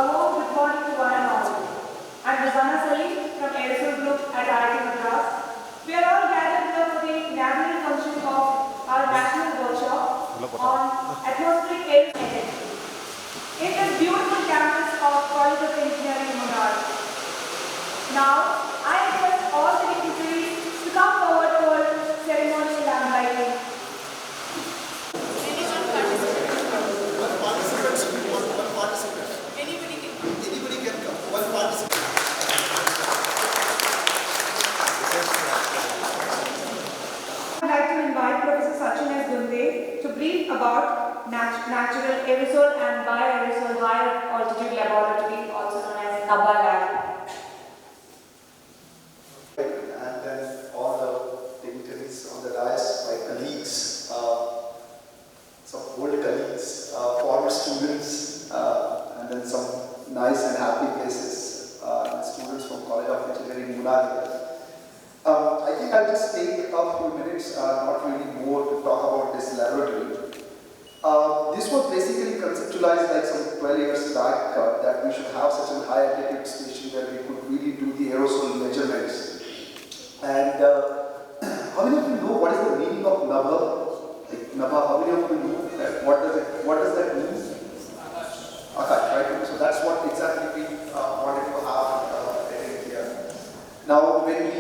A warm good morning to one and all. I'm from Aerosol Group at IIT Madras. We are all gathered here for the inaugural function of our national workshop on atmospheric air energy. In this beautiful campus of College of Engineering, Madras. Now, I request all the dignitaries to come forward for ceremonial lamp lighting. Anybody can come. One participant. I would like to invite Professor to brief about natural aerosol and bioaerosol higher altitude laboratory, also known as NABA lab. And then all the dignitaries on the dais, my colleagues, some old colleagues, former students, and then some nice and happy faces, students from College of Engineering, Madras. I think I'll just take a few minutes, not really more, to talk about this laboratory. This was basically conceptualized like some 12 years back that we should have such a high altitude station where we could really do the aerosol measurements. And how many of you know what is the meaning of NABA? Like NABA, how many of you know that? What does that mean? Akash, right? So that's what exactly we wanted to have here. Now, when we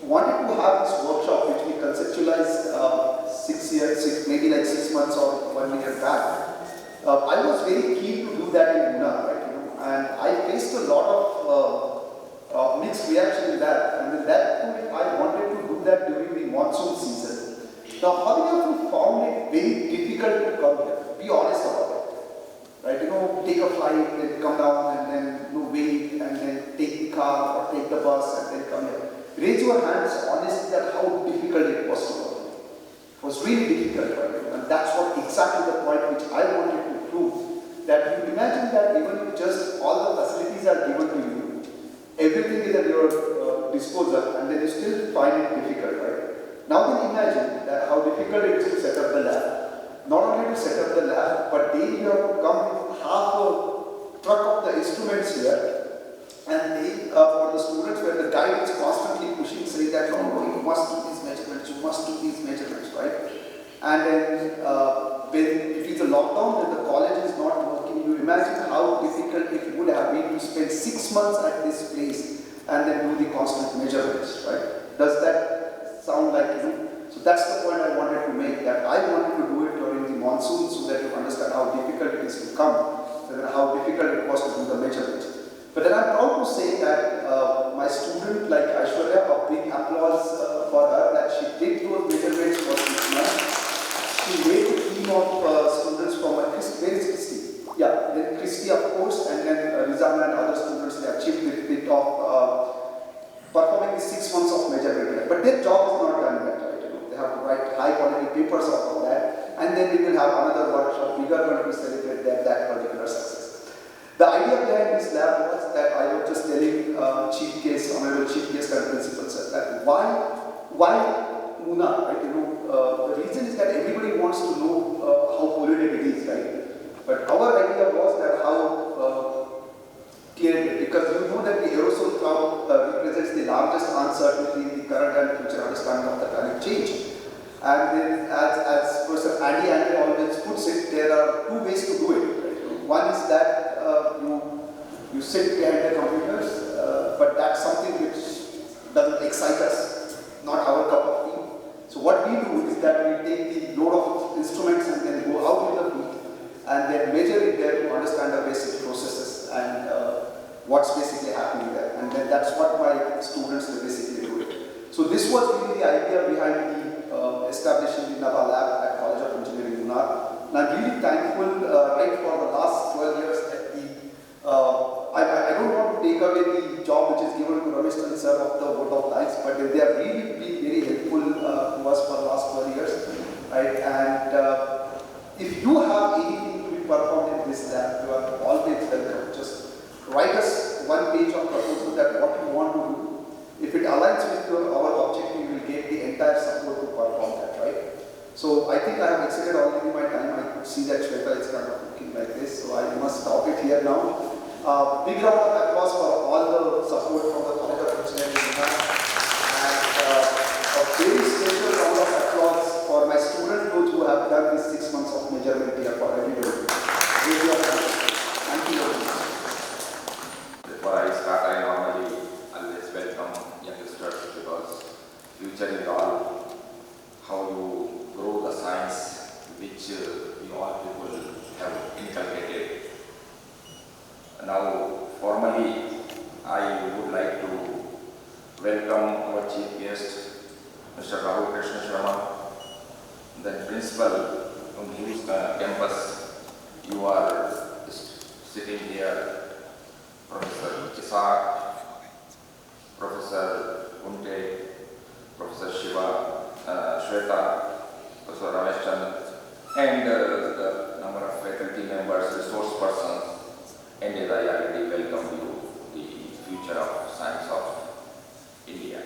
wanted to have this workshop, which we conceptualized maybe like 6 months or 1 year back, I was very keen to do that in Pune, right? And I faced a lot of mixed reaction in that. And with that point, I wanted to do that during the monsoon season. Now, how many of you found it very difficult to come here? Be honest about it. Right, take a flight, then come down, and then wait, and then take the car or take the bus, and then come here. Raise your hands honestly that how difficult it was to work. It was really difficult, right? And that's what exactly the point which I wanted to prove. That you imagine that even if just all the facilities are given to you, everything is at your disposal, and then you still find it difficult, right? Now then imagine that how difficult it is to set up the lab. Not only to set up the lab, but daily you have to come with half a truck of the instruments here, and they, for the students, where the guide is constantly pushing, saying that, no, you must do these measurements, you must do these measurements, right? And then, if it's a lockdown, then the college is not working, you imagine how difficult it would have been to spend 6 months at this place and then do the constant measurements, right? Does that sound like, So that's the point I wanted to make, that I wanted to do it during the monsoon so that you understand how difficult it is to come, and how difficult it was to do the measurements. But then I'm proud to say that my student, like Aishwarya, a big applause for her, that she did those measurements for 6 months. She made a team of students from where is Christy? Yeah, then Christy, of course, and then Rizana and other students, they achieved the bit of performing the 6 months of measurement. But their job is not done yet, right? They have to write high quality papers about that, and then we will have another workshop, bigger one, to celebrate that particular success. The idea behind this lab was that I was just telling Honorable Chief Guest and Principal said that why Muna, right? The reason is that everybody wants to know how polluted it is, right? But our idea was that how clear, because you know that the aerosol cloud represents the largest uncertainty in the current and future understanding of the climate change. And then, as Professor Andy always puts it, there are two ways to do it. Right? One is that you sit behind the computers, but that's something which doesn't excite us, not our cup of tea. So what we do is that we take the load of instruments and then go out in the field and then measure it there to understand the basic processes and what's basically happening there. And then that's what my students basically do it. So this was really the idea behind the establishing the NABA lab at College of Engineering, Pune. And I'm really thankful, right, for the last 12 years that I don't want to take away the job which is given to Ramesh Chandra sir of the Vote of Thanks, but they have really been very helpful to us for the last 12 years, right? And if you have anything to be performed in this lab, you are always welcome. Just write us one page of proposal that what you want to do. If it aligns with our objective, you will get the entire support to perform that, right? So I think I have exceeded already my time. I could see that Shweta is kind of looking like this, so I must stop it here now. Big round of applause for all the support from the College of Engineering. And a very special round of applause for my student group who have done these 6 months of measurement here for everybody. Thank you very much. Before I start, I normally always welcome youngsters because future is all how you grow the science which we all people have inculcated. Now, formally, I would like to welcome our chief guest, Mr. Rahul Krishna Sharma, the principal from Hughes campus. You are sitting here, Professor Isaac, Professor Unte, Professor Shiva, Shweta, Professor Ramesh Chandra, and the number of faculty members, resource persons, and as I already welcome you, the future of science of India.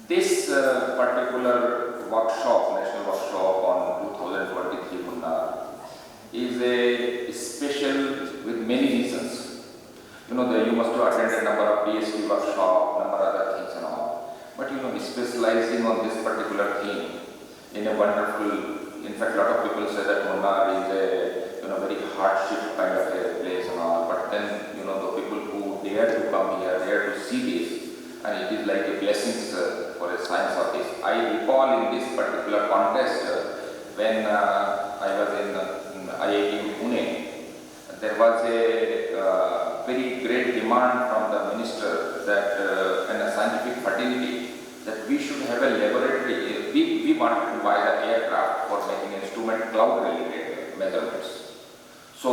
This particular workshop, national workshop on 2023 Munnar, is a special with many reasons. You know, you must have attended a number of PhD workshops, number of other things and all. But you know, specializing on this particular theme in a wonderful, in fact, a lot of people say that Munnar is a very hardship kind of a place and all. But then, you know, the people who dare to come here, dare to see this, and it is like a blessing for a science of this. I recall in this particular contest when I was in IIT Pune, there was a very great demand from the minister that and a scientific fraternity that we should have a laboratory. We wanted to buy the aircraft for making instrument cloud related measurements. So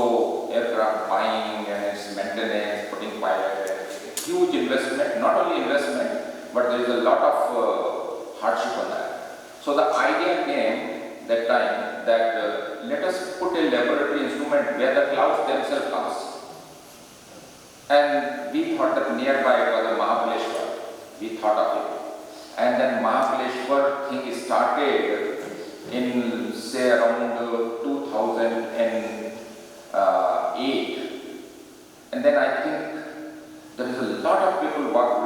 aircraft buying and its maintenance, putting pilot, huge investment, not only investment, but there is a lot of hardship on that. So the idea came that time that let us put a laboratory instrument where the clouds themselves comes. And we thought that nearby was a Mahabaleshwar. We thought of it. And then Mahabaleshwar thing started in say around 2008. And then I think there is a lot of people worked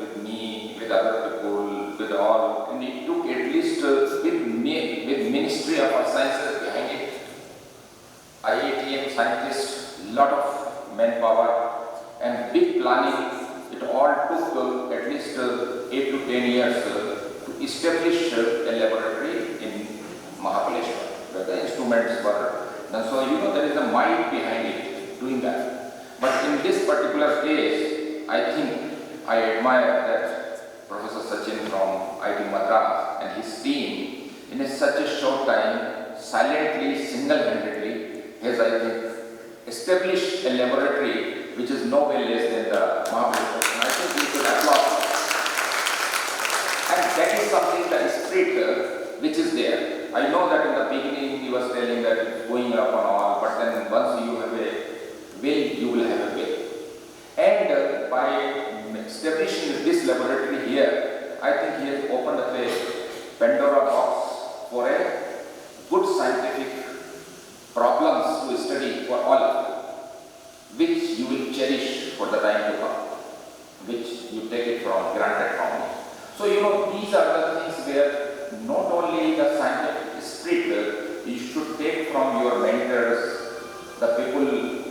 with me, with other people, with all, and it took at least with Ministry of Sciences behind it, IITM scientists, lot of manpower and big planning. It all took at least 8 to 10 years to establish a laboratory in Mahabaleshwar, where the instruments were done. So you know there is a mind behind it doing that. But in this particular case, I think I admire that Professor Sachin from IIT Madras and his team, in such a short time, silently, single-handedly, has, I think, established a laboratory which is no way less than the Mahabaleshwar. And I think we should applaud. And that is something, the spirit which is there. I know that in the beginning he was telling that it's going up and all, but then once you have a will, you will have a way. And by establishing this laboratory here, I think he has opened up a Pandora box for a good scientific problems to study for all of you, which you will cherish for the time to come, which you take it from, granted from me. So you know, these are the things where not only the scientific spirit you should take from your mentors, the people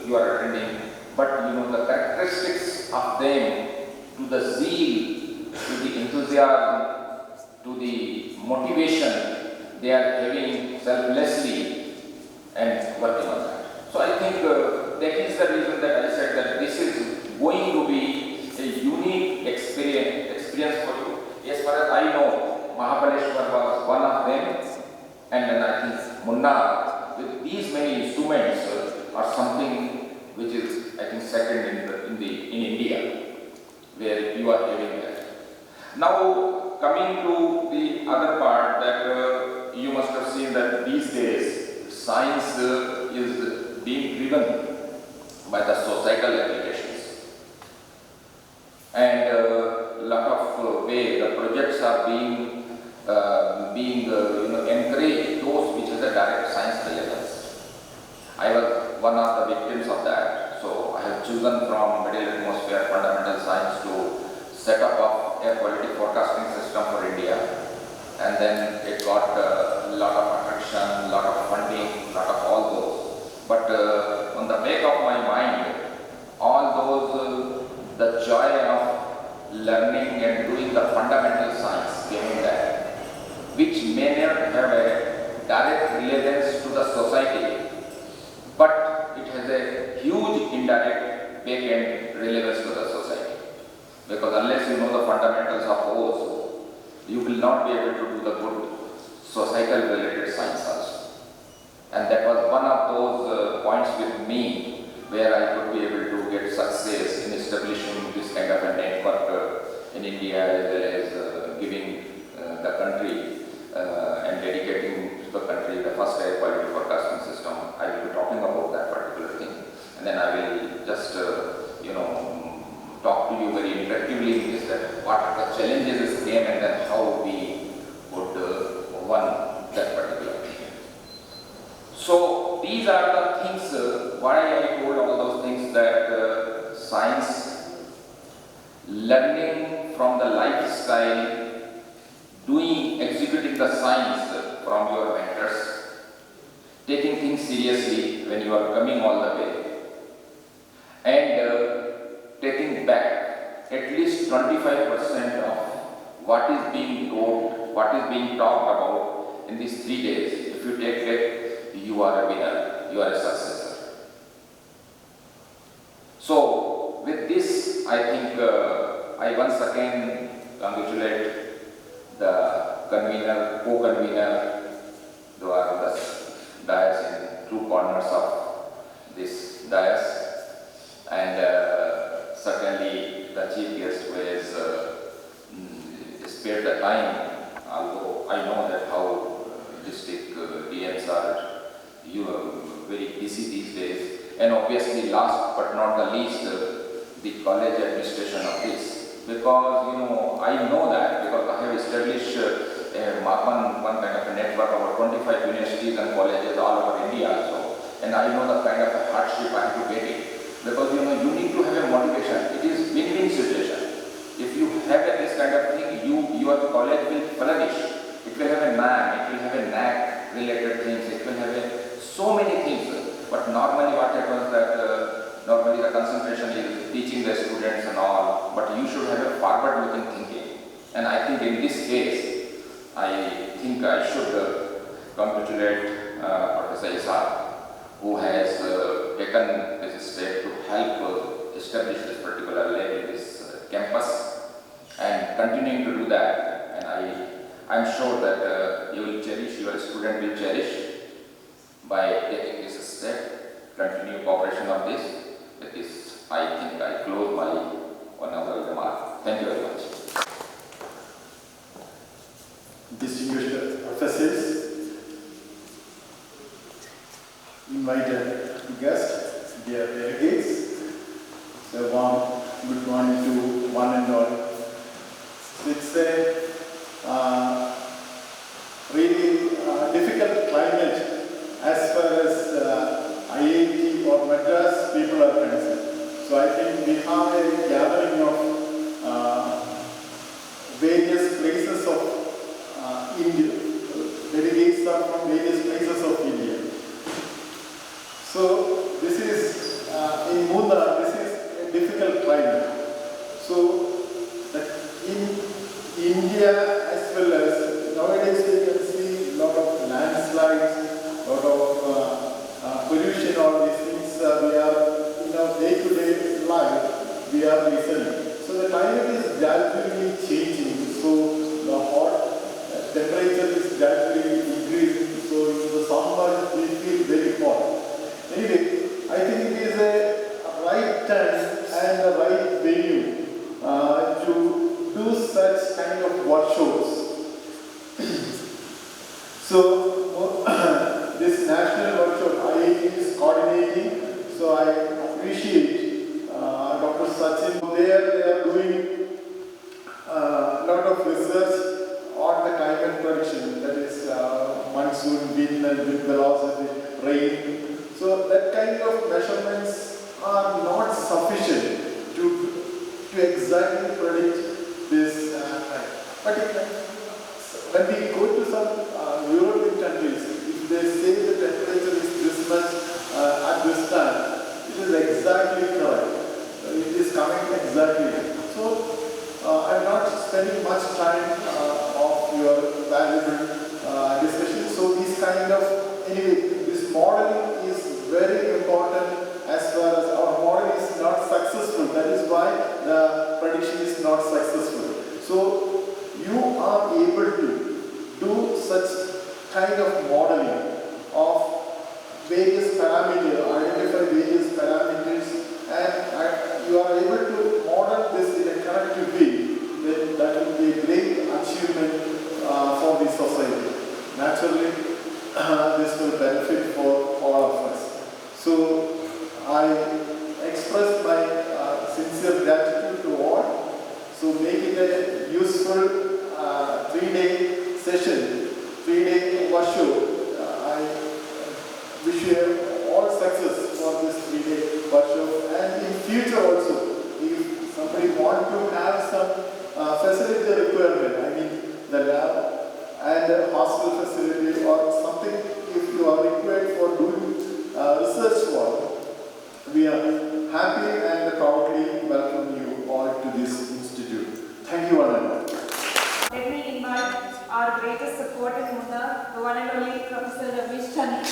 you are attending, but you know the characteristics of them, to the zeal, to the enthusiasm, to the motivation they are having selflessly and working on that. So I think that is the reason that I said that this is going to be a unique experience for you. As far as I know, Mahabaleshwar was one of them, and then I think Munnar, with these many instruments, are something which is, I think, second in India, where you are having that. Now, coming to the other part, that you must have seen that these days science is being driven by the societal applications, and a lot of way the projects are being encouraged, those which has a direct science relevance. I was one of the victims of that, so I have have chosen from middle atmosphere fundamental science to set up of air quality forecasting system for India, and then it got a lot of attraction, lot of funding, lot of all those. But on the back of my mind, all those, the joy of learning and doing the fundamental science behind that, which may not have a direct relevance to the society, but it has a huge indirect back-end relevance to the society. Because unless you know the fundamentals of those, you will not be able to do the good societal related science also. And that was one of those points with me where I could be able to get success in establishing this kind of a network in India, as well as giving the country and dedicating to the country the first air quality forecasting system. I will be talking about that particular thing, and then I will just talk to you very interactively in this, that what the challenges came and then how we would won that particular thing. So these are the things why I told all those things, that science, learning from the lifestyle, executing the science from your mentors, taking things seriously when you are coming all the way, and taking back at least 25% of what is being told, what is being talked about in these 3 days. If you take back, you are a winner, you are a successor. So with this, I think I once again congratulate the convener, co-convener, who are the dais in two corners of this dais, and certainly the chief guest who has spared the time, although I know that how district DMs are very busy these days, and obviously last but not the least, the college administration of this. Because I know that because I have established one kind of a network of 25 universities and colleges all over India also, and I know the kind of a hardship I have to get it. Because you need to have a motivation. It is win-win situation. If you have this kind of thing, your college will flourish. It will have a man, it will have a knack related things, it will have so many things. But normally what happens that normally the concentration is teaching the students and all, but you should have a forward-looking thinking. And I think in this case, I think I should congratulate Professor Isar, who has taken this step to help establish this particular lab in this campus, and continuing to do that. And I'm sure that you will cherish, your student will cherish by taking this step, continue cooperation of this. With this, I think I close my one other remark. Thank you very much. Distinguished professors, invited guests, dear delegates, a warm good morning to one and all. It's a really difficult climate as far as IIT or Madras people are concerned. So I think we have a gathering of various places of India. Delegates are from various places of India. So this is in Munda, this is a difficult climate. So in India as well as nowadays we can see a lot of landslides, a lot of pollution, all these things we are in our day-to-day life we are listening. So the climate is gradually changing. So the hot temperature is gradually increasing. So in the summer we feel very hot. Anyway, I think it is a right time and a right venue to do such kind of workshops. So this national workshop IIT is coordinating. So I appreciate Dr. Sachin. There they are doing a lot of research on the climate prediction, that is monsoon, wind and velocity, rain. So that kind of measurements are not function to exactly predict this. But when we go to some European countries, if they say the temperature is this much at this time, it is exactly correct. It is coming exactly. So I'm not spending much time of your valuable discussion. So this kind of, anyway, this modeling is very important as far as our model is not successful. That is why the prediction is not successful. So you are able to do such kind of modeling of various parameters, identify various parameters, and you are able to model this in a connected way, then that will be a great achievement for the society. Naturally, this will benefit for all of us. So I express my sincere gratitude to all. So make it a useful 3-day session, 3-day workshop. I wish you all success for this 3-day workshop, and in future also, if somebody want to have some facility requirement, I mean the lab and the hospital facility or something, if you are required for doing research work, we are happy and proudly welcome you all to this institute. Thank you all. Let me invite our greatest supporting member, the one and only Professor Ramesh Chand.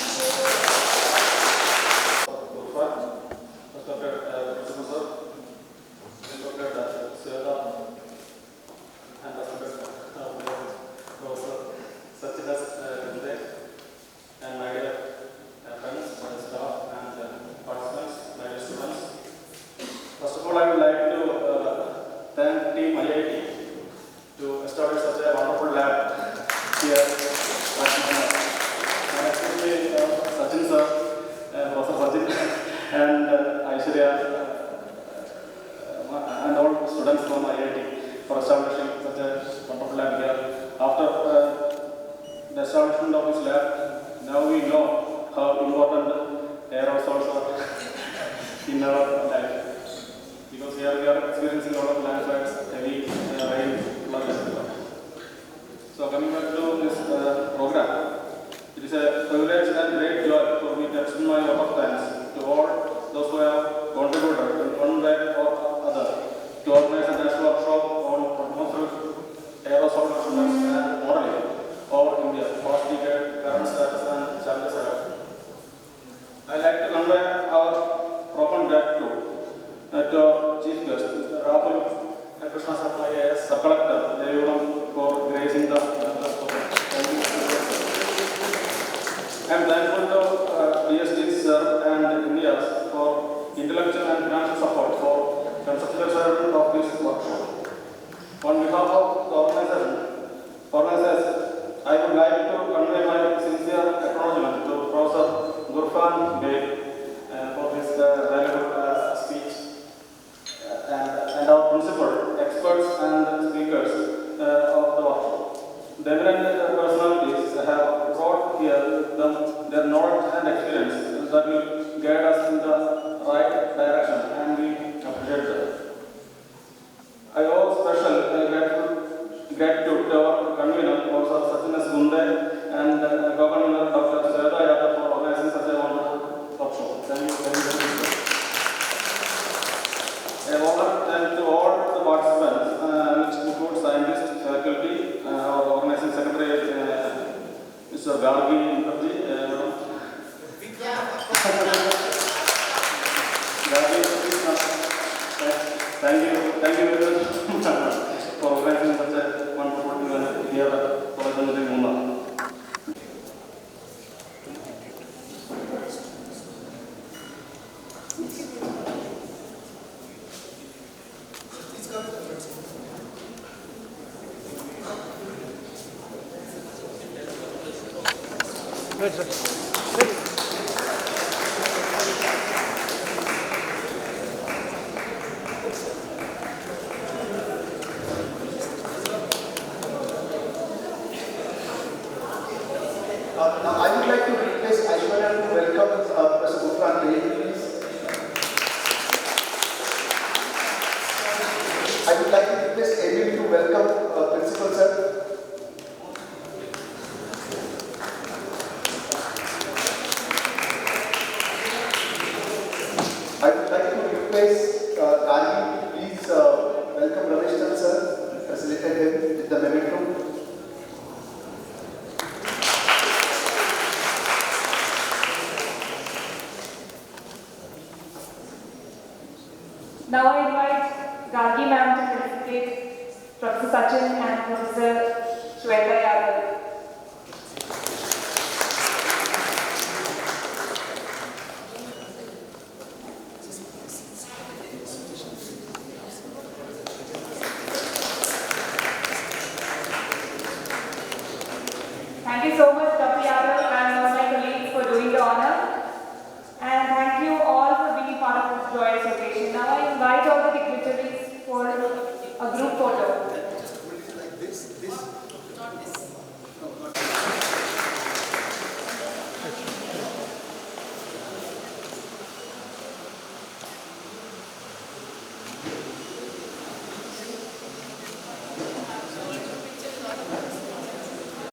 I would like to thank Team IIT to establish such a wonderful lab here. And especially Sachin sir, Professor Sachin, and Aishwarya, and all students from IIT for establishing such a wonderful lab here. After the establishment of this lab, now we know how important aerosols are in our life. Because here we are experiencing a lot of landslides, heavy rain, flood, etc. So coming back to this program, it is a privilege and great joy for me to extend my vote of thanks to all those who have contributed in one way or other to organize a national workshop on atmospheric aerosol measurements and modeling over India, past decade, current status and challenges ahead. I like to convey our profound gratitude to our Chief Guest, Mr. Rahul Krishna IAS, Sub-Collector, Devuram, for gracing the program. I am thankful to DST Sir and Indias for intellectual and financial support for conceptual of this workshop. On behalf of the organizers, I would like to convey my sincere acknowledgement to Professor Gurfan Beg for his valuable speech. And our principal, experts and speakers of the workshop. The eminent personalities have brought here with them their knowledge and experience that will guide us in the right direction, and we appreciate that. I owe special gratitude to our convener, Professor Sachin Gunde, and co-convener Dr. Shweta Yadav for organizing such a wonderful workshop. Thank you very much. A warm thank to all the participants, which include scientists, faculty, our organizing secretary, Mr. Gargi Mukherjee. Thank you very much for organizing such a wonderful event here at College Mumbai. Now I would like to request Aishwarya to welcome Professor Gurfan Beg, please. I would like to request Emil to welcome Principal Sir. I would like to request Rani to please welcome Ramesh Sir, facilitate him with the memento. Now I invite Gargi ma'am to felicitate Professor Sachin and Professor Shweta Yadav.